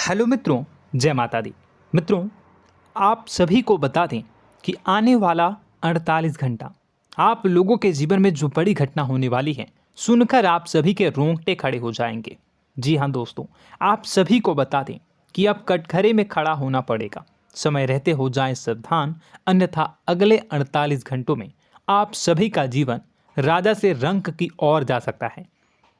Hello मित्रों, जय माता दी। मित्रों, आप सभी को बता दें कि आने वाला 48 घंटा आप लोगों के जीवन में जो बड़ी घटना होने वाली है, सुनकर आप सभी के रोंगटे खड़े हो जाएंगे। जी हाँ दोस्तों, आप सभी को बता दें कि अब कटघरे में खड़ा होना पड़ेगा। समय रहते हो जाएं सावधान, अन्यथा अगले 48 घंटों में आप सभी का जीवन राजा से रंक की ओर जा सकता है।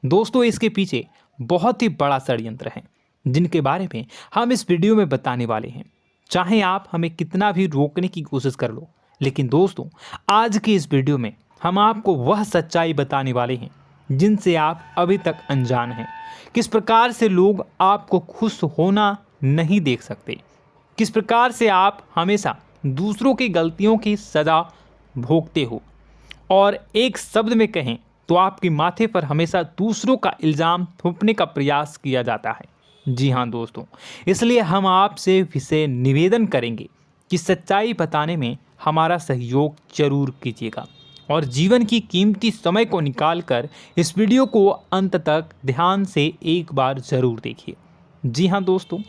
दोस्तों, इसके पीछे बहुत ही बड़ा षड्यंत्र है जिनके बारे में हम इस वीडियो में बताने वाले हैं। चाहे आप हमें कितना भी रोकने की कोशिश कर लो, लेकिन दोस्तों आज की इस वीडियो में हम आपको वह सच्चाई बताने वाले हैं जिनसे आप अभी तक अनजान हैं। किस प्रकार से लोग आपको खुश होना नहीं देख सकते, किस प्रकार से आप हमेशा दूसरों की गलतियों की सज़ा भोगते हो, और एक शब्द में कहें तो आपके माथे पर हमेशा दूसरों का इल्ज़ाम थोपने का प्रयास किया जाता है। जी हाँ दोस्तों, इसलिए हम आपसे विशेष निवेदन करेंगे कि सच्चाई बताने में हमारा सहयोग जरूर कीजिएगा और जीवन की कीमती समय को निकालकर इस वीडियो को अंत तक ध्यान से एक बार ज़रूर देखिए। जी हाँ दोस्तों,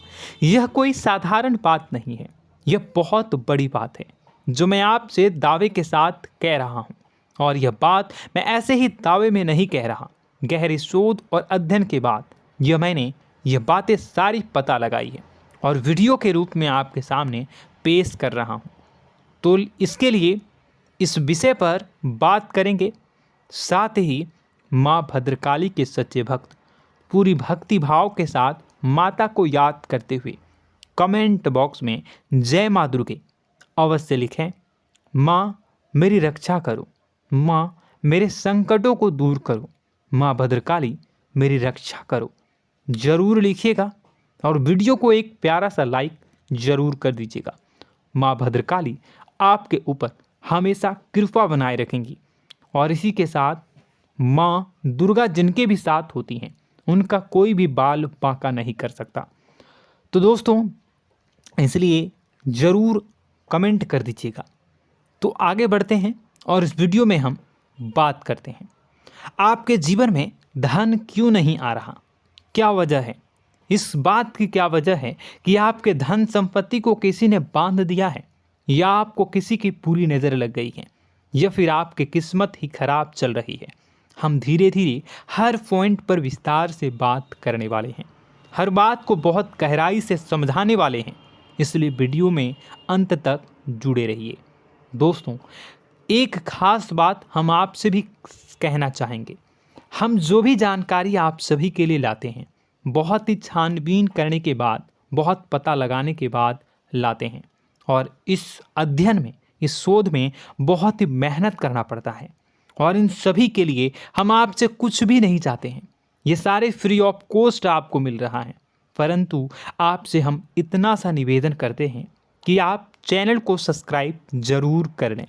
यह कोई साधारण बात नहीं है, यह बहुत बड़ी बात है जो मैं आपसे दावे के साथ कह रहा हूँ। और यह बात मैं ऐसे ही दावे में नहीं कह रहा, गहरी शोध और अध्ययन के बाद मैंने यह बातें सारी पता लगाई है और वीडियो के रूप में आपके सामने पेश कर रहा हूँ। तो इसके लिए इस विषय पर बात करेंगे। साथ ही माँ भद्रकाली के सच्चे भक्त पूरी भक्ति भाव के साथ माता को याद करते हुए कमेंट बॉक्स में जय माँ दुर्गे अवश्य लिखें। माँ मेरी रक्षा करो, माँ मेरे संकटों को दूर करो, माँ भद्रकाली मेरी रक्षा करो, ज़रूर लिखिएगा और वीडियो को एक प्यारा सा लाइक ज़रूर कर दीजिएगा। माँ भद्रकाली आपके ऊपर हमेशा कृपा बनाए रखेंगी और इसी के साथ माँ दुर्गा जिनके भी साथ होती हैं उनका कोई भी बाल बांका नहीं कर सकता। तो दोस्तों, इसलिए ज़रूर कमेंट कर दीजिएगा। तो आगे बढ़ते हैं और इस वीडियो में हम बात करते हैं, आपके जीवन में धन क्यों नहीं आ रहा, क्या वजह है। इस बात की क्या वजह है कि आपके धन संपत्ति को किसी ने बांध दिया है, या आपको किसी की पूरी नज़र लग गई है, या फिर आपकी किस्मत ही खराब चल रही है। हम धीरे धीरे हर पॉइंट पर विस्तार से बात करने वाले हैं, हर बात को बहुत गहराई से समझाने वाले हैं, इसलिए वीडियो में अंत तक जुड़े रहिए। दोस्तों, एक खास बात हम आपसे भी कहना चाहेंगे, हम जो भी जानकारी आप सभी के लिए लाते हैं बहुत ही छानबीन करने के बाद, बहुत पता लगाने के बाद लाते हैं, और इस अध्ययन में, इस शोध में बहुत ही मेहनत करना पड़ता है। और इन सभी के लिए हम आपसे कुछ भी नहीं चाहते हैं, ये सारे फ्री ऑफ कॉस्ट आपको मिल रहा है। परंतु आपसे हम इतना सा निवेदन करते हैं कि आप चैनल को सब्सक्राइब ज़रूर कर लें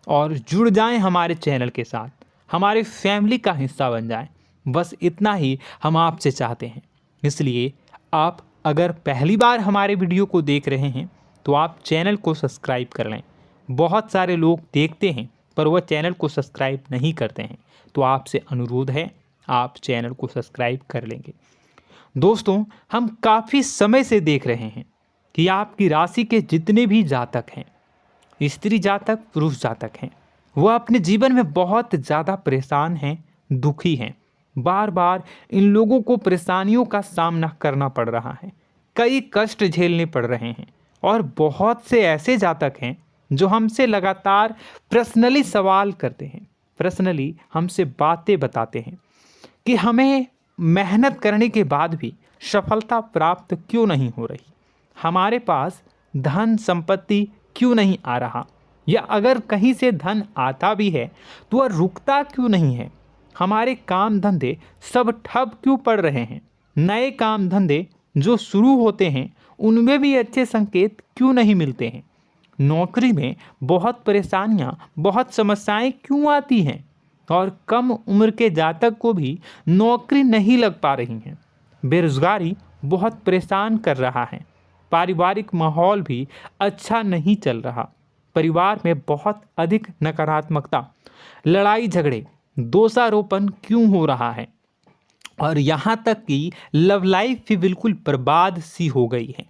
और जुड़ जाएं हमारे चैनल के साथ, हमारे फैमिली का हिस्सा बन जाएं। बस इतना ही हम आपसे चाहते हैं। इसलिए आप अगर पहली बार हमारे वीडियो को देख रहे हैं तो आप चैनल को सब्सक्राइब कर लें। बहुत सारे लोग देखते हैं पर वह चैनल को सब्सक्राइब नहीं करते हैं, तो आपसे अनुरोध है आप चैनल को सब्सक्राइब कर लेंगे। दोस्तों, हम काफ़ी समय से देख रहे हैं कि आपकी राशि के जितने भी जातक हैं, स्त्री जातक पुरुष जातक हैं, वह अपने जीवन में बहुत ज़्यादा परेशान हैं, दुखी हैं। बार बार इन लोगों को परेशानियों का सामना करना पड़ रहा है, कई कष्ट झेलने पड़ रहे हैं। और बहुत से ऐसे जातक हैं जो हमसे लगातार पर्सनली सवाल करते हैं, पर्सनली हमसे बातें बताते हैं कि हमें मेहनत करने के बाद भी सफलता प्राप्त क्यों नहीं हो रही, हमारे पास धन संपत्ति क्यों नहीं आ रहा, या अगर कहीं से धन आता भी है तो वह रुकता क्यों नहीं है, हमारे काम धंधे सब ठप क्यों पड़ रहे हैं, नए काम धंधे जो शुरू होते हैं उनमें भी अच्छे संकेत क्यों नहीं मिलते हैं, नौकरी में बहुत परेशानियां, बहुत समस्याएं क्यों आती हैं, और कम उम्र के जातक को भी नौकरी नहीं लग पा रही हैं, बेरोजगारी बहुत परेशान कर रहा है, पारिवारिक माहौल भी अच्छा नहीं चल रहा, परिवार में बहुत अधिक नकारात्मकता, लड़ाई झगड़े, दोषारोपण क्यों हो रहा है, और यहाँ तक कि लव लाइफ भी बिल्कुल बर्बाद सी हो गई है।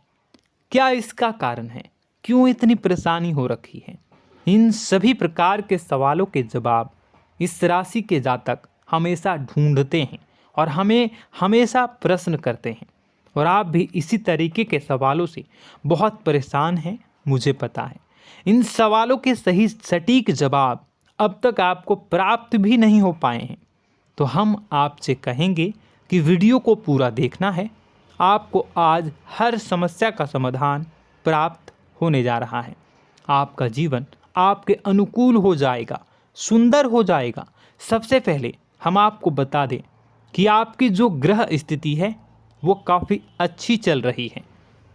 क्या इसका कारण है? क्यों इतनी परेशानी हो रखी है? इन सभी प्रकार के सवालों के जवाब इस राशि के जातक हमेशा ढूंढते हैं और हमें हमेशा प्रश्न करते हैं। और आप भी इसी तरीके के सवालों से बहुत परेशान हैं, मुझे पता है। इन सवालों के सही सटीक जवाब अब तक आपको प्राप्त भी नहीं हो पाए हैं। तो हम आपसे कहेंगे कि वीडियो को पूरा देखना है। आपको आज हर समस्या का समाधान प्राप्त होने जा रहा है। आपका जीवन आपके अनुकूल हो जाएगा, सुंदर हो जाएगा। सबसे पहले हम आपको बता दें कि आपकी जो ग्रह स्थिति है वो काफ़ी अच्छी चल रही है,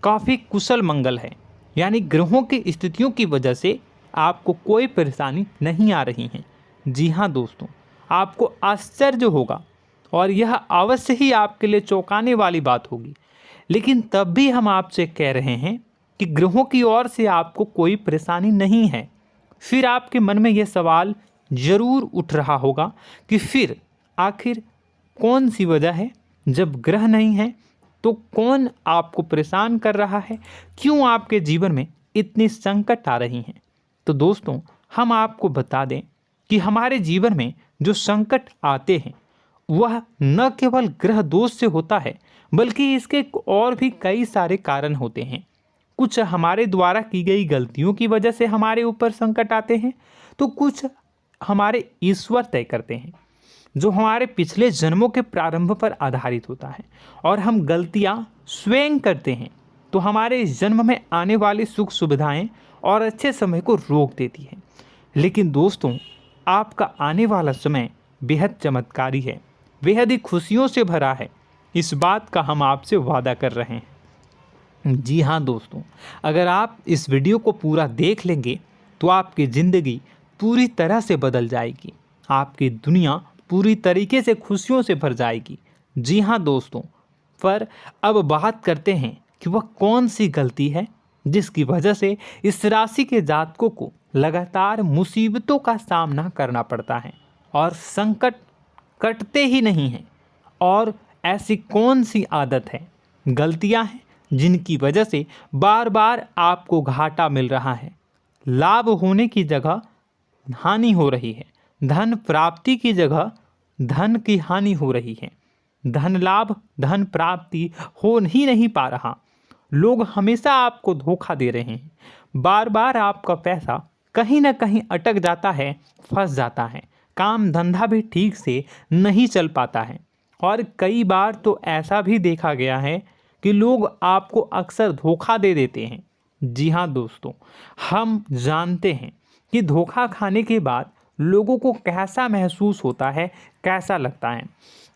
काफ़ी कुशल मंगल है। यानी ग्रहों की स्थितियों की वजह से आपको कोई परेशानी नहीं आ रही है। जी हाँ दोस्तों, आपको आश्चर्य होगा और यह अवश्य ही आपके लिए चौंकाने वाली बात होगी। लेकिन तब भी हम आपसे कह रहे हैं कि ग्रहों की ओर से आपको कोई परेशानी नहीं है। फिर आपके मन में यह सवाल जरूर उठ रहा होगा कि फिर आखिर कौन सी वजह है? जब ग्रह नहीं है तो कौन आपको परेशान कर रहा है? क्यों आपके जीवन में इतनी संकट आ रही हैं? तो दोस्तों, हम आपको बता दें कि हमारे जीवन में जो संकट आते हैं वह न केवल ग्रह दोष से होता है, बल्कि इसके और भी कई सारे कारण होते हैं। कुछ हमारे द्वारा की गई गलतियों की वजह से हमारे ऊपर संकट आते हैं, तो कुछ हमारे ईश्वर तय करते हैं, जो हमारे पिछले जन्मों के प्रारंभ पर आधारित होता है। और हम गलतियां स्वयं करते हैं तो हमारे इस जन्म में आने वाली सुख सुविधाएं और अच्छे समय को रोक देती है। लेकिन दोस्तों, आपका आने वाला समय बेहद चमत्कारी है, बेहद ही खुशियों से भरा है। इस बात का हम आपसे वादा कर रहे हैं। जी हाँ दोस्तों, अगर आप इस वीडियो को पूरा देख लेंगे तो आपकी ज़िंदगी पूरी तरह से बदल जाएगी, आपकी दुनिया पूरी तरीके से खुशियों से भर जाएगी। जी हाँ दोस्तों, पर अब बात करते हैं कि वह कौन सी गलती है जिसकी वजह से इस राशि के जातकों को लगातार मुसीबतों का सामना करना पड़ता है और संकट कटते ही नहीं हैं। और ऐसी कौन सी आदत है, गलतियां हैं जिनकी वजह से बार बार आपको घाटा मिल रहा है, लाभ होने की जगह हानि हो रही है, धन प्राप्ति की जगह धन की हानि हो रही है, धन लाभ धन प्राप्ति हो ही नहीं पा रहा, लोग हमेशा आपको धोखा दे रहे हैं, बार बार आपका पैसा कहीं ना कहीं अटक जाता है, फंस जाता है, काम धंधा भी ठीक से नहीं चल पाता है। और कई बार तो ऐसा भी देखा गया है कि लोग आपको अक्सर धोखा दे देते हैं। जी हाँ दोस्तों, हम जानते हैं कि धोखा खाने के बाद लोगों को कैसा महसूस होता है, कैसा लगता है।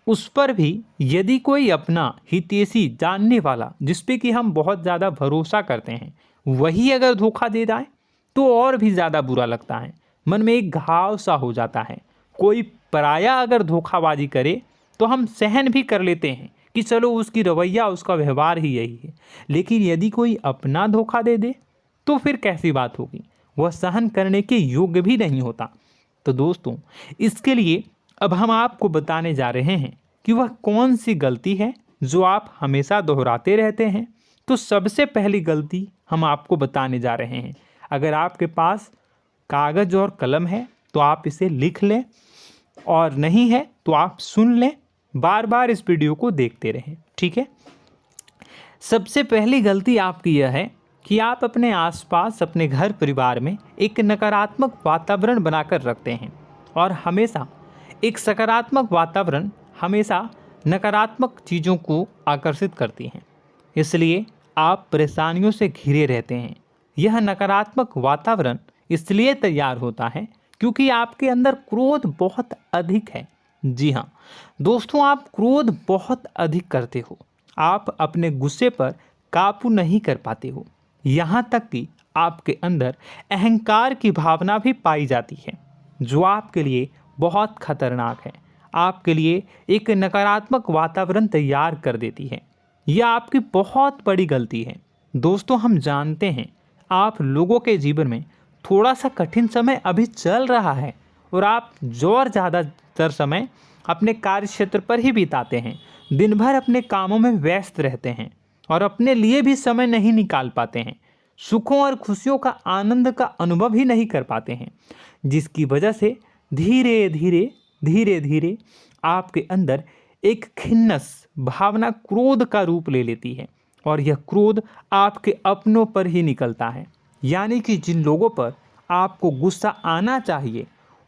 उस पर भी यदि कोई अपना हितैषी जानने वाला, जिस पे कि हम बहुत ज़्यादा भरोसा करते हैं, वही अगर धोखा दे जाए तो और भी ज़्यादा बुरा लगता है, मन में एक घाव सा हो जाता है। कोई पराया अगर धोखाबाजी करे तो हम सहन भी कर लेते हैं कि चलो उसकी रवैया, उसका व्यवहार ही यही है। लेकिन यदि कोई अपना धोखा दे दे तो फिर कैसी बात होगी, वह सहन करने के योग्य भी नहीं होता। तो दोस्तों, इसके लिए अब हम आपको बताने जा रहे हैं कि वह कौन सी गलती है जो आप हमेशा दोहराते रहते हैं। तो सबसे पहली गलती हम आपको बताने जा रहे हैं। अगर आपके पास कागज़ और कलम है तो आप इसे लिख लें, और नहीं है तो आप सुन लें, बार बार इस वीडियो को देखते रहें, ठीक है। सबसे पहली गलती आपकी यह है कि आप अपने आसपास, अपने घर परिवार में एक नकारात्मक वातावरण बनाकर रखते हैं। और हमेशा एक सकारात्मक वातावरण हमेशा नकारात्मक चीज़ों को आकर्षित करती हैं, इसलिए आप परेशानियों से घिरे रहते हैं। यह नकारात्मक वातावरण इसलिए तैयार होता है क्योंकि आपके अंदर क्रोध बहुत अधिक है। जी हाँ दोस्तों, आप क्रोध बहुत अधिक करते हो, आप अपने गुस्से पर काबू नहीं कर पाते हो, यहाँ तक कि आपके अंदर अहंकार की भावना भी पाई जाती है, जो आपके लिए बहुत खतरनाक है, आपके लिए एक नकारात्मक वातावरण तैयार कर देती है। यह आपकी बहुत बड़ी गलती है। दोस्तों, हम जानते हैं आप लोगों के जीवन में थोड़ा सा कठिन समय अभी चल रहा है और आप और ज़्यादा अधिकतर समय अपने कार्य क्षेत्र पर ही बिताते हैं, दिन भर अपने कामों में व्यस्त रहते हैं और अपने लिए भी समय नहीं निकाल पाते हैं, सुखों और खुशियों का आनंद का अनुभव ही नहीं कर पाते हैं, जिसकी वजह से धीरे धीरे आपके अंदर एक खिन्नस भावना क्रोध का रूप ले लेती है और यह क्रोध आपके अपनों पर ही निकलता है। यानी कि जिन लोगों पर आपको गुस्सा आना चाहिए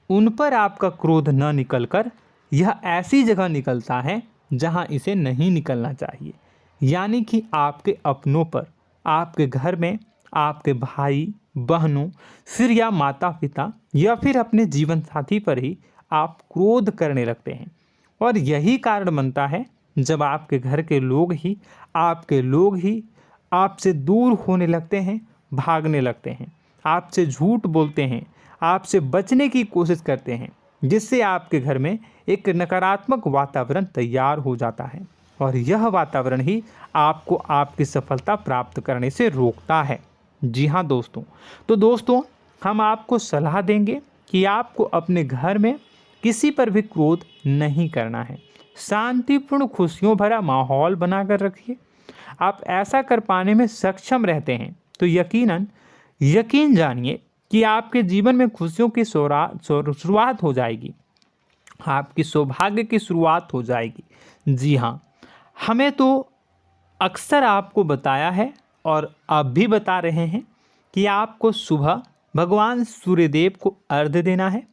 उन पर आपका क्रोध न निकलकर यह ऐसी जगह निकलता है जहां इसे नहीं निकलना चाहिए। यानी कि आपके अपनों पर, आपके घर में आपके भाई बहनों, फिर या माता पिता या फिर अपने जीवन साथी पर ही आप क्रोध करने लगते हैं। और यही कारण बनता है जब आपके घर के लोग ही आपसे दूर होने लगते हैं, भागने लगते हैं, आपसे झूठ बोलते हैं, आपसे बचने की कोशिश करते हैं, जिससे आपके घर में एक नकारात्मक वातावरण तैयार हो जाता है और यह वातावरण ही आपको आपकी सफलता प्राप्त करने से रोकता है। जी हाँ दोस्तों, तो दोस्तों हम आपको सलाह देंगे कि आपको अपने घर में किसी पर भी क्रोध नहीं करना है। शांतिपूर्ण खुशियों भरा माहौल बनाकर रखिए। आप ऐसा कर पाने में सक्षम रहते हैं तो यकीन जानिए कि आपके जीवन में खुशियों की शुरुआत हो जाएगी, आपकी सौभाग्य की शुरुआत हो जाएगी। जी हाँ, हमें तो अक्सर आपको बताया है और अब भी बता रहे हैं कि आपको सुबह भगवान सूर्यदेव को अर्घ्य देना है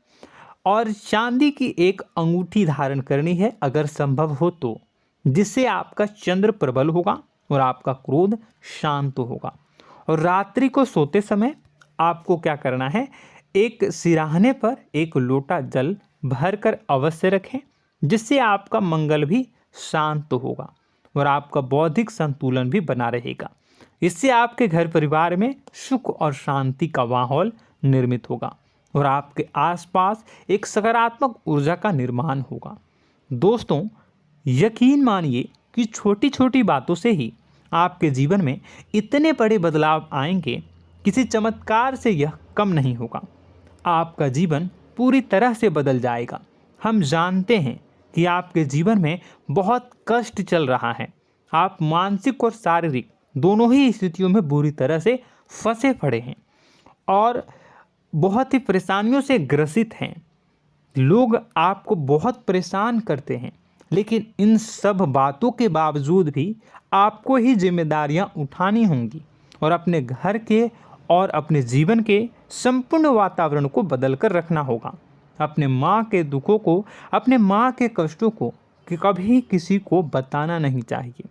और चांदी की एक अंगूठी धारण करनी है अगर संभव हो तो, जिससे आपका चंद्र प्रबल होगा और आपका क्रोध शांत होगा। और रात्रि को सोते समय आपको क्या करना है, एक सिराहने पर एक लोटा जल भरकर अवश्य रखें, जिससे आपका मंगल भी शांत होगा और आपका बौद्धिक संतुलन भी बना रहेगा। इससे आपके घर परिवार में सुख और शांति का माहौल निर्मित होगा और आपके आसपास एक सकारात्मक ऊर्जा का निर्माण होगा। दोस्तों यकीन मानिए कि छोटी छोटी बातों से ही आपके जीवन में इतने बड़े बदलाव आएंगे, किसी चमत्कार से यह कम नहीं होगा। आपका जीवन पूरी तरह से बदल जाएगा। हम जानते हैं कि आपके जीवन में बहुत कष्ट चल रहा है, आप मानसिक और शारीरिक दोनों ही स्थितियों में बुरी तरह से फंसे पड़े हैं और बहुत ही परेशानियों से ग्रसित हैं। लोग आपको बहुत परेशान करते हैं, लेकिन इन सब बातों के बावजूद भी आपको ही जिम्मेदारियां उठानी होंगी और अपने घर के और अपने जीवन के संपूर्ण वातावरण को बदल कर रखना होगा। अपने माँ के दुखों को, अपने माँ के कष्टों को कभी किसी को बताना नहीं चाहिए,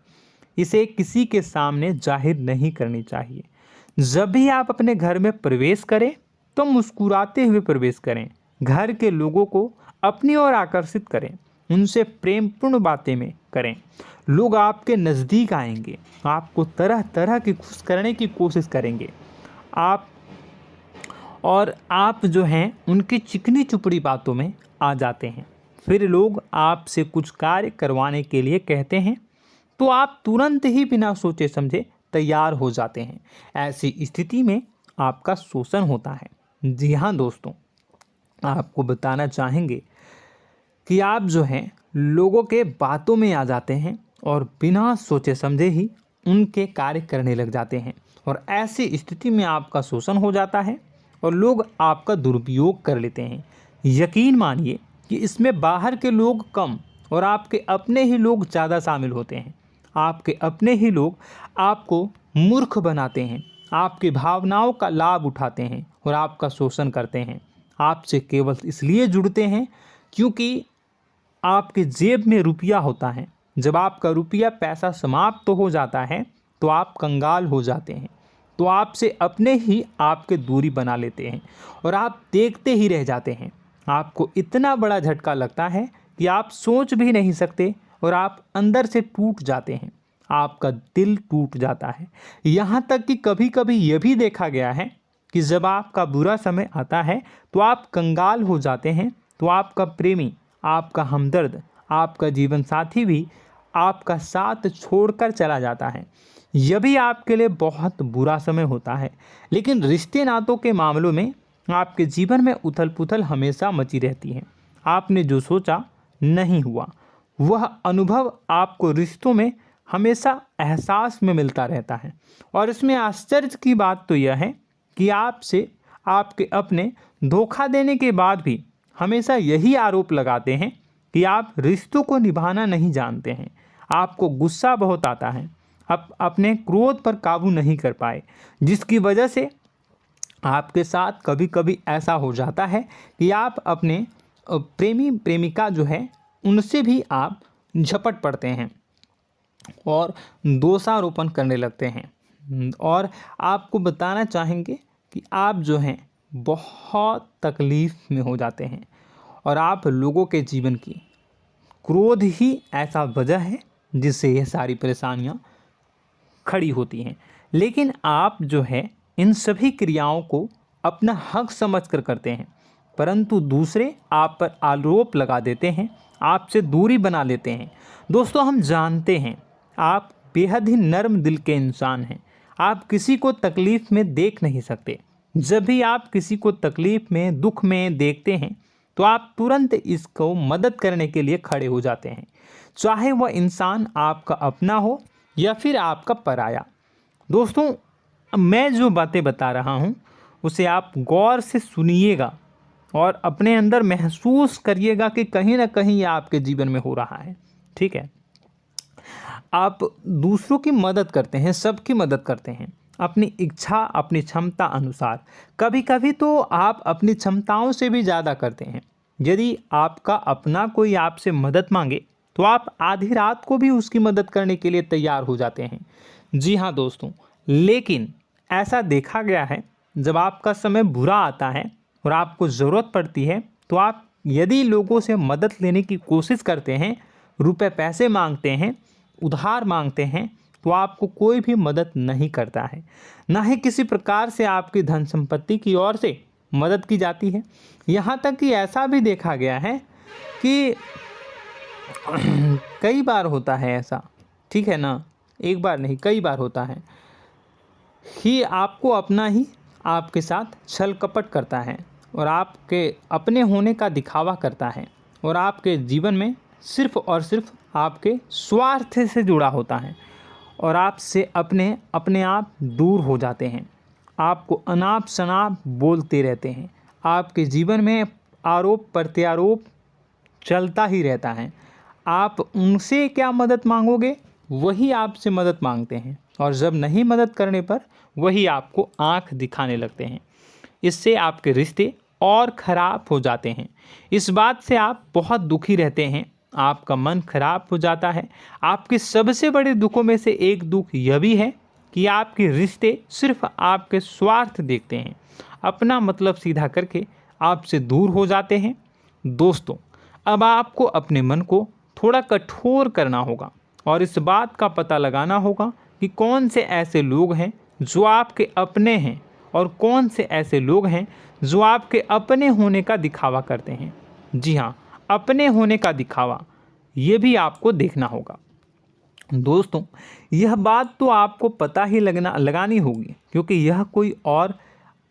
इसे किसी के सामने जाहिर नहीं करनी चाहिए। जब भी आप अपने घर में प्रवेश करें तो मुस्कुराते हुए प्रवेश करें, घर के लोगों को अपनी ओर आकर्षित करें, उनसे प्रेमपूर्ण बातें में करें। लोग आपके नज़दीक आएंगे, आपको तरह तरह की खुश करने की कोशिश करेंगे। आप जो हैं उनकी चिकनी चुपड़ी बातों में आ जाते हैं। फिर लोग आपसे कुछ कार्य करवाने के लिए कहते हैं तो आप तुरंत ही बिना सोचे समझे तैयार हो जाते हैं। ऐसी स्थिति में आपका शोषण होता है। जी हाँ दोस्तों, आपको बताना चाहेंगे कि आप जो हैं लोगों के बातों में आ जाते हैं और बिना सोचे समझे ही उनके कार्य करने लग जाते हैं और ऐसी स्थिति में आपका शोषण हो जाता है और लोग आपका दुरुपयोग कर लेते हैं। यकीन मानिए कि इसमें बाहर के लोग कम और आपके अपने ही लोग ज़्यादा शामिल होते हैं। आपके अपने ही लोग आपको मूर्ख बनाते हैं, आपकी भावनाओं का लाभ उठाते हैं और आपका शोषण करते हैं। आपसे केवल इसलिए जुड़ते हैं क्योंकि आपके जेब में रुपया होता है। जब आपका रुपया पैसा समाप्त हो जाता है तो आप कंगाल हो जाते हैं, तो आपसे अपने ही आपके दूरी बना लेते हैं और आप देखते ही रह जाते हैं। आपको इतना बड़ा झटका लगता है कि आप सोच भी नहीं सकते और आप अंदर से टूट जाते हैं, आपका दिल टूट जाता है। यहाँ तक कि कभी कभी यह भी देखा गया है कि जब आपका बुरा समय आता है तो आप कंगाल हो जाते हैं, तो आपका प्रेमी, आपका हमदर्द, आपका जीवन साथी भी आपका साथ छोड़कर चला जाता है। यह भी आपके लिए बहुत बुरा समय होता है। लेकिन रिश्ते नातों के मामलों में आपके जीवन में उथल पुथल हमेशा मची रहती है। आपने जो सोचा नहीं हुआ। वह अनुभव आपको रिश्तों में हमेशा एहसास में मिलता रहता है। और इसमें आश्चर्य की बात तो यह है कि आपसे आपके अपने धोखा देने के बाद भी हमेशा यही आरोप लगाते हैं कि आप रिश्तों को निभाना नहीं जानते हैं। आपको गुस्सा बहुत आता है, अपने क्रोध पर काबू नहीं कर पाए, जिसकी वजह से आपके साथ कभी कभी ऐसा हो जाता है कि आप अपने प्रेमी प्रेमिका जो है उनसे भी आप झपट पड़ते हैं और दोषारोपण करने लगते हैं। और आपको बताना चाहेंगे कि आप जो हैं बहुत तकलीफ़ में हो जाते हैं और आप लोगों के जीवन की क्रोध ही ऐसा वजह है जिससे ये सारी परेशानियां खड़ी होती हैं। लेकिन आप जो है इन सभी क्रियाओं को अपना हक समझकर करते हैं, परंतु दूसरे आप पर आरोप लगा देते हैं, आपसे दूरी बना लेते हैं। दोस्तों, हम जानते हैं आप बेहद ही नर्म दिल के इंसान हैं। आप किसी को तकलीफ़ में देख नहीं सकते। जब भी आप किसी को तकलीफ़ में, दुख में देखते हैं तो आप तुरंत इसको मदद करने के लिए खड़े हो जाते हैं, चाहे वह इंसान आपका अपना हो या फिर आपका पराया। दोस्तों, मैं जो बातें बता रहा हूँ उसे आप गौर से सुनिएगा और अपने अंदर महसूस करिएगा कि कहीं ना कहीं ये आपके जीवन में हो रहा है। ठीक है, आप दूसरों की मदद करते हैं, सबकी मदद करते हैं अपनी इच्छा, अपनी क्षमता अनुसार। कभी कभी तो आप अपनी क्षमताओं से भी ज़्यादा करते हैं। यदि आपका अपना कोई आपसे मदद मांगे तो आप आधी रात को भी उसकी मदद करने के लिए तैयार हो जाते हैं। जी हाँ दोस्तों, लेकिन ऐसा देखा गया है जब आपका समय बुरा आता है और आपको ज़रूरत पड़ती है तो आप यदि लोगों से मदद लेने की कोशिश करते हैं, रुपए पैसे मांगते हैं, उधार मांगते हैं, तो आपको कोई भी मदद नहीं करता है। ना ही किसी प्रकार से आपकी धन संपत्ति की ओर से मदद की जाती है। यहाँ तक कि ऐसा भी देखा गया है कि कई बार होता है ऐसा, ठीक है ना, एक बार नहीं कई बार होता है कि आपको अपना ही आपके साथ छल कपट करता है और आपके अपने होने का दिखावा करता है और आपके जीवन में सिर्फ और सिर्फ आपके स्वार्थ से जुड़ा होता है और आपसे अपने आप दूर हो जाते हैं। आपको अनाप शनाप बोलते रहते हैं। आपके जीवन में आरोप प्रत्यारोप चलता ही रहता है। आप उनसे क्या मदद मांगोगे, वही आपसे मदद मांगते हैं और जब नहीं मदद करने पर वही आपको आंख दिखाने लगते हैं। इससे आपके रिश्ते और ख़राब हो जाते हैं। इस बात से आप बहुत दुखी रहते हैं, आपका मन खराब हो जाता है। आपके सबसे बड़े दुखों में से एक दुख यह भी है कि आपके रिश्ते सिर्फ आपके स्वार्थ देखते हैं, अपना मतलब सीधा करके आपसे दूर हो जाते हैं। दोस्तों, अब आपको अपने मन को थोड़ा कठोर करना होगा और इस बात का पता लगाना होगा कि कौन से ऐसे लोग हैं जो आपके अपने हैं और कौन से ऐसे लोग हैं जो आपके अपने होने का दिखावा करते हैं। जी हाँ, अपने होने का दिखावा, ये भी आपको देखना होगा। दोस्तों, यह बात तो आपको पता ही लगानी होगी, क्योंकि यह कोई और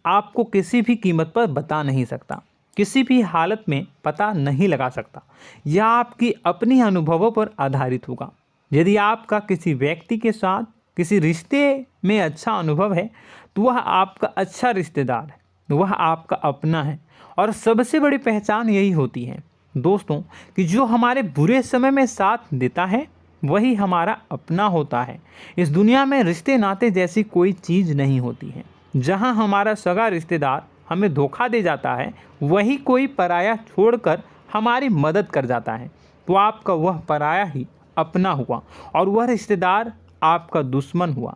आपको किसी भी कीमत पर बता नहीं सकता, किसी भी हालत में पता नहीं लगा सकता। यह आपकी अपनी अनुभवों पर आधारित होगा। यदि आपका किसी व्यक्ति के साथ किसी रिश्ते में अच्छा अनुभव है तो वह आपका अच्छा रिश्तेदार है, वह आपका अपना है। और सबसे बड़ी पहचान यही होती है दोस्तों कि जो हमारे बुरे समय में साथ देता है वही हमारा अपना होता है। इस दुनिया में रिश्ते नाते जैसी कोई चीज़ नहीं होती है। जहां हमारा सगा रिश्तेदार हमें धोखा दे जाता है, वही कोई पराया छोड़कर हमारी मदद कर जाता है, तो आपका वह पराया ही अपना हुआ और वह रिश्तेदार आपका दुश्मन हुआ।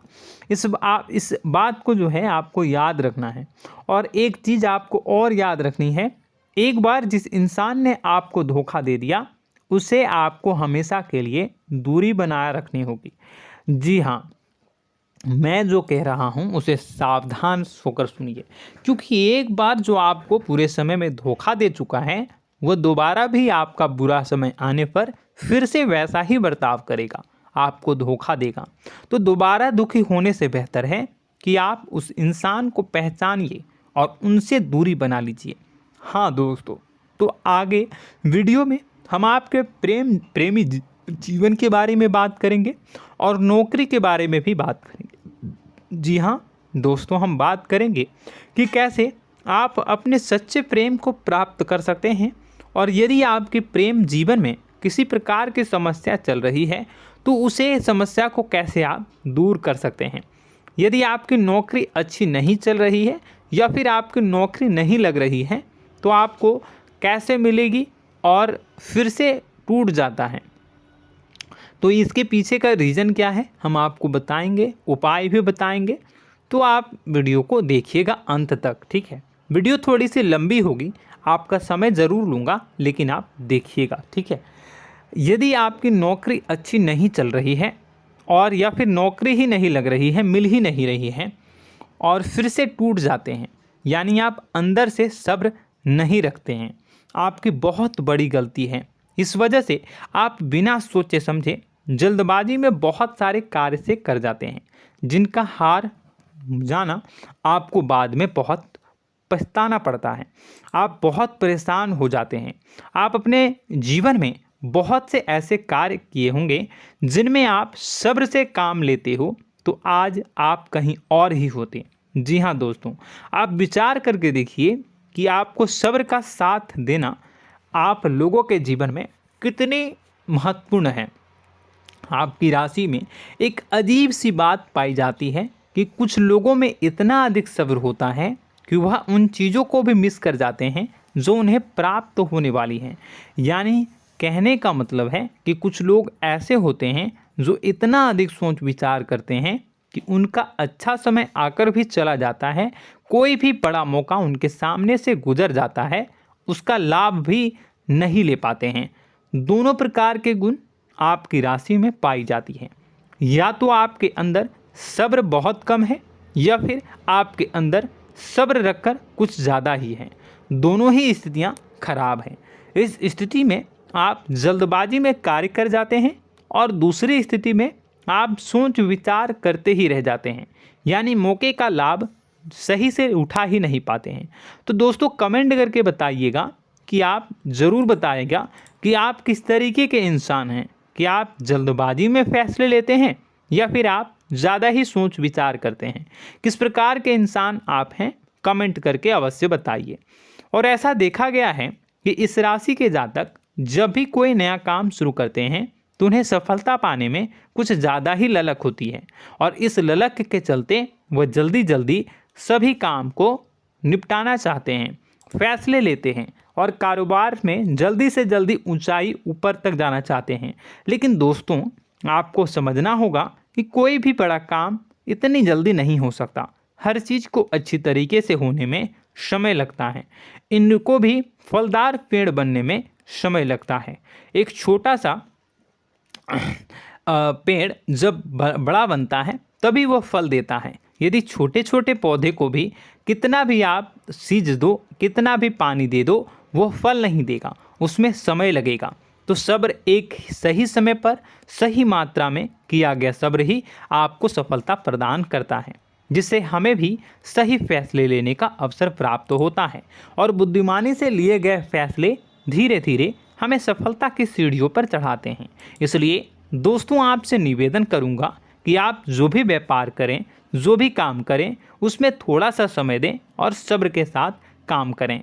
इस बात को जो है आपको याद रखना है। और एक चीज़ आपको और याद रखनी है, एक बार जिस इंसान ने आपको धोखा दे दिया उसे आपको हमेशा के लिए दूरी बनाए रखनी होगी। जी हाँ, मैं जो कह रहा हूँ उसे सावधान होकर सुनिए, क्योंकि एक बार जो आपको पूरे समय में धोखा दे चुका है वह दोबारा भी आपका बुरा समय आने पर फिर से वैसा ही बर्ताव करेगा, आपको धोखा देगा। तो दोबारा दुखी होने से बेहतर है कि आप उस इंसान को पहचानिए और उनसे दूरी बना लीजिए। हाँ दोस्तों, तो आगे वीडियो में हम आपके प्रेमी जीवन के बारे में बात करेंगे और नौकरी के बारे में भी बात करेंगे। जी हाँ दोस्तों, हम बात करेंगे कि कैसे आप अपने सच्चे प्रेम को प्राप्त कर सकते हैं, और यदि आपके प्रेम जीवन में किसी प्रकार की समस्या चल रही है तो उसे समस्या को कैसे आप दूर कर सकते हैं। यदि आपकी नौकरी अच्छी नहीं चल रही है या फिर आपकी नौकरी नहीं लग रही है तो आपको कैसे मिलेगी और फिर से टूट जाता है, तो इसके पीछे का रीज़न क्या है हम आपको बताएंगे, उपाय भी बताएंगे। तो आप वीडियो को देखिएगा अंत तक, ठीक है। वीडियो थोड़ी सी लंबी होगी, आपका समय ज़रूर लूँगा, लेकिन आप देखिएगा, ठीक है। यदि आपकी नौकरी अच्छी नहीं चल रही है और या फिर नौकरी ही नहीं लग रही है, मिल ही नहीं रही है और फिर से टूट जाते हैं, यानी आप अंदर से सब्र नहीं रखते हैं, आपकी बहुत बड़ी गलती है। इस वजह से आप बिना सोचे समझे जल्दबाजी में बहुत सारे कार्य से कर जाते हैं, जिनका हार जाना आपको बाद में बहुत पछताना पड़ता है। आप बहुत परेशान हो जाते हैं। आप अपने जीवन में बहुत से ऐसे कार्य किए होंगे जिनमें आप सब्र से काम लेते हो, तो आज आप कहीं और ही होते। जी हाँ दोस्तों, आप विचार करके देखिए कि आपको सब्र का साथ देना आप लोगों के जीवन में कितनी महत्वपूर्ण है। आपकी राशि में एक अजीब सी बात पाई जाती है कि कुछ लोगों में इतना अधिक सब्र होता है कि वह उन चीज़ों को भी मिस कर जाते हैं जो उन्हें प्राप्त होने वाली हैं। यानी कहने का मतलब है कि कुछ लोग ऐसे होते हैं जो इतना अधिक सोच विचार करते हैं कि उनका अच्छा समय आकर भी चला जाता है, कोई भी बड़ा मौका उनके सामने से गुजर जाता है, उसका लाभ भी नहीं ले पाते हैं। दोनों प्रकार के गुण आपकी राशि में पाई जाती है। या तो आपके अंदर सब्र बहुत कम है या फिर आपके अंदर सब्र रखकर कुछ ज़्यादा ही है। दोनों ही स्थितियाँ खराब हैं। इस स्थिति में आप जल्दबाजी में कार्य कर जाते हैं और दूसरी स्थिति में आप सोच विचार करते ही रह जाते हैं, यानी मौके का लाभ सही से उठा ही नहीं पाते हैं। तो दोस्तों कमेंट करके बताइएगा कि आप ज़रूर बताइएगा कि आप किस तरीके के इंसान हैं, कि आप जल्दबाजी में फैसले लेते हैं या फिर आप ज़्यादा ही सोच विचार करते हैं। किस प्रकार के इंसान आप हैं, कमेंट करके अवश्य बताइए। और ऐसा देखा गया है कि इस राशि के जातक जब भी कोई नया काम शुरू करते हैं तो उन्हें सफलता पाने में कुछ ज़्यादा ही ललक होती है, और इस ललक के चलते वह जल्दी जल्दी सभी काम को निपटाना चाहते हैं, फैसले लेते हैं और कारोबार में जल्दी से जल्दी ऊंचाई ऊपर तक जाना चाहते हैं। लेकिन दोस्तों आपको समझना होगा कि कोई भी बड़ा काम इतनी जल्दी नहीं हो सकता। हर चीज़ को अच्छी तरीके से होने में समय लगता है। इनको भी फलदार पेड़ बनने में समय लगता है। एक छोटा सा पेड़ जब बड़ा बनता है तभी वह फल देता है। यदि छोटे छोटे पौधे को भी कितना भी आप सींच दो, कितना भी पानी दे दो, वो फल नहीं देगा, उसमें समय लगेगा। तो सब्र एक सही समय पर सही मात्रा में किया गया सब्र ही आपको सफलता प्रदान करता है, जिससे हमें भी सही फैसले लेने का अवसर प्राप्त होता है। और बुद्धिमानी से लिए गए फैसले धीरे धीरे हमें सफलता की सीढ़ियों पर चढ़ाते हैं। इसलिए दोस्तों आपसे निवेदन करूंगा कि आप जो भी व्यापार करें, जो भी काम करें, उसमें थोड़ा सा समय दें और सब्र के साथ काम करें।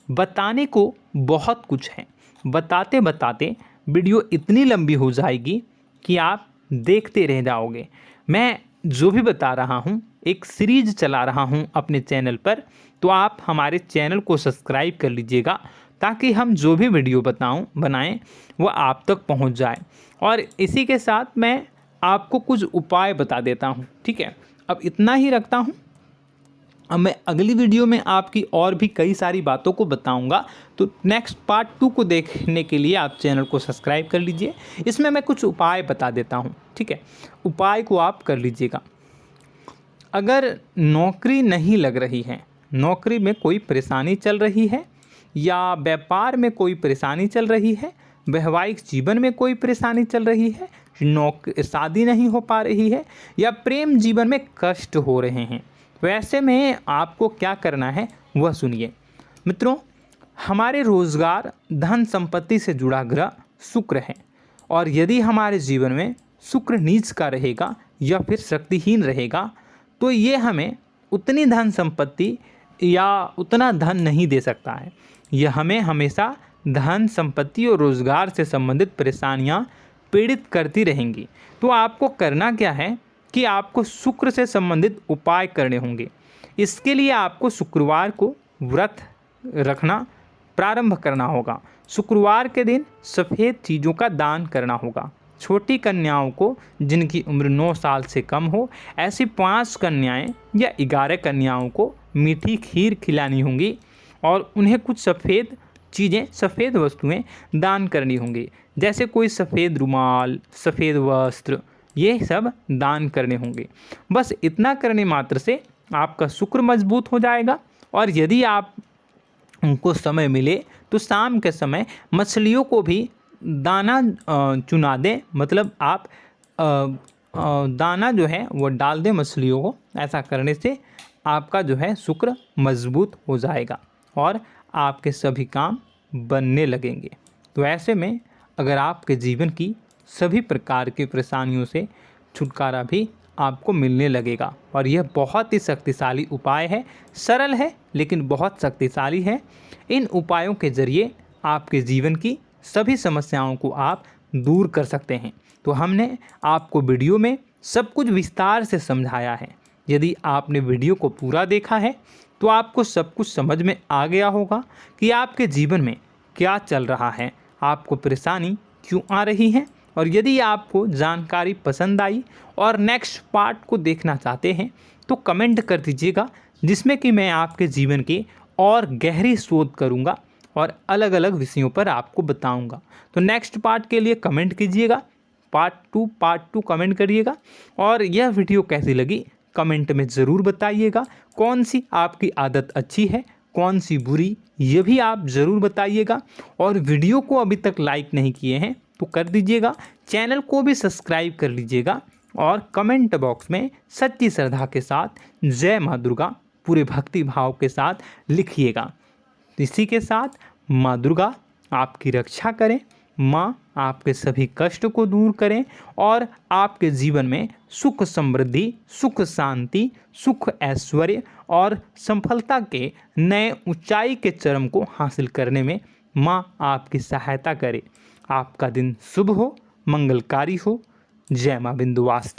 बताने को बहुत कुछ है, बताते बताते वीडियो इतनी लंबी हो जाएगी कि आप देखते रह जाओगे। मैं जो भी बता रहा हूँ एक सीरीज चला रहा हूँ अपने चैनल पर, तो आप हमारे चैनल को सब्सक्राइब कर लीजिएगा ताकि हम जो भी वीडियो बनाएं वो आप तक पहुँच जाए। और इसी के साथ मैं आपको कुछ उपाय बता देता हूँ, ठीक है। अब इतना ही रखता हूँ। अब मैं अगली वीडियो में आपकी और भी कई सारी बातों को बताऊंगा। तो नेक्स्ट पार्ट 2 को देखने के लिए आप चैनल को सब्सक्राइब कर लीजिए। इसमें मैं कुछ उपाय बता देता हूं, ठीक है। उपाय को आप कर लीजिएगा। अगर नौकरी नहीं लग रही है, नौकरी में कोई परेशानी चल रही है, या व्यापार में कोई परेशानी चल रही है, वैवाहिक जीवन में कोई परेशानी चल रही है, शादी नहीं हो पा रही है, या प्रेम जीवन में कष्ट हो रहे हैं, वैसे में आपको क्या करना है वह सुनिए। मित्रों, हमारे रोजगार, धन संपत्ति से जुड़ा ग्रह शुक्र है, और यदि हमारे जीवन में शुक्र नीच का रहेगा या फिर शक्तिहीन रहेगा तो ये हमें उतनी धन संपत्ति या उतना धन नहीं दे सकता है। यह हमें हमेशा धन संपत्ति और रोजगार से संबंधित परेशानियां पीड़ित करती रहेंगी। तो आपको करना क्या है कि आपको शुक्र से संबंधित उपाय करने होंगे। इसके लिए आपको शुक्रवार को व्रत रखना प्रारंभ करना होगा। शुक्रवार के दिन सफ़ेद चीज़ों का दान करना होगा। छोटी कन्याओं को जिनकी उम्र 9 साल से कम हो, ऐसी 5 कन्याएं या 11 कन्याओं को मीठी खीर खिलानी होंगी और उन्हें कुछ सफ़ेद चीज़ें, सफ़ेद वस्तुएं दान करनी होंगी, जैसे कोई सफ़ेद रुमाल, सफ़ेद वस्त्र, ये सब दान करने होंगे। बस इतना करने मात्र से आपका शुक्र मजबूत हो जाएगा। और यदि आप उनको समय मिले तो शाम के समय मछलियों को भी दाना चुना दें, मतलब आप दाना जो है वो डाल दें मछलियों को। ऐसा करने से आपका जो है शुक्र मजबूत हो जाएगा और आपके सभी काम बनने लगेंगे। तो ऐसे में अगर आपके जीवन की सभी प्रकार की परेशानियों से छुटकारा भी आपको मिलने लगेगा। और यह बहुत ही शक्तिशाली उपाय है, सरल है लेकिन बहुत शक्तिशाली है। इन उपायों के ज़रिए आपके जीवन की सभी समस्याओं को आप दूर कर सकते हैं। तो हमने आपको वीडियो में सब कुछ विस्तार से समझाया है। यदि आपने वीडियो को पूरा देखा है तो आपको सब कुछ समझ में आ गया होगा कि आपके जीवन में क्या चल रहा है, आपको परेशानी क्यों आ रही है। और यदि आपको जानकारी पसंद आई और नेक्स्ट पार्ट को देखना चाहते हैं तो कमेंट कर दीजिएगा, जिसमें कि मैं आपके जीवन के और गहरी शोध करूंगा और अलग अलग विषयों पर आपको बताऊंगा। तो नेक्स्ट पार्ट के लिए कमेंट कीजिएगा, पार्ट टू कमेंट करिएगा। और यह वीडियो कैसी लगी कमेंट में ज़रूर बताइएगा। कौन सी आपकी आदत अच्छी है, कौन सी बुरी, ये भी आप ज़रूर बताइएगा। और वीडियो को अभी तक लाइक नहीं किए हैं तो कर दीजिएगा, चैनल को भी सब्सक्राइब कर लीजिएगा और कमेंट बॉक्स में सच्ची श्रद्धा के साथ जय माँ दुर्गा पूरे भक्ति भाव के साथ लिखिएगा। इसी के साथ माँ दुर्गा आपकी रक्षा करें, माँ आपके सभी कष्ट को दूर करें और आपके जीवन में सुख समृद्धि, सुख शांति, सुख ऐश्वर्य और सफलता के नए ऊंचाई के चरम को हासिल करने में माँ आपकी सहायता करे। आपका दिन शुभ हो, मंगलकारी हो। जय माँ विंध्यवासिनी।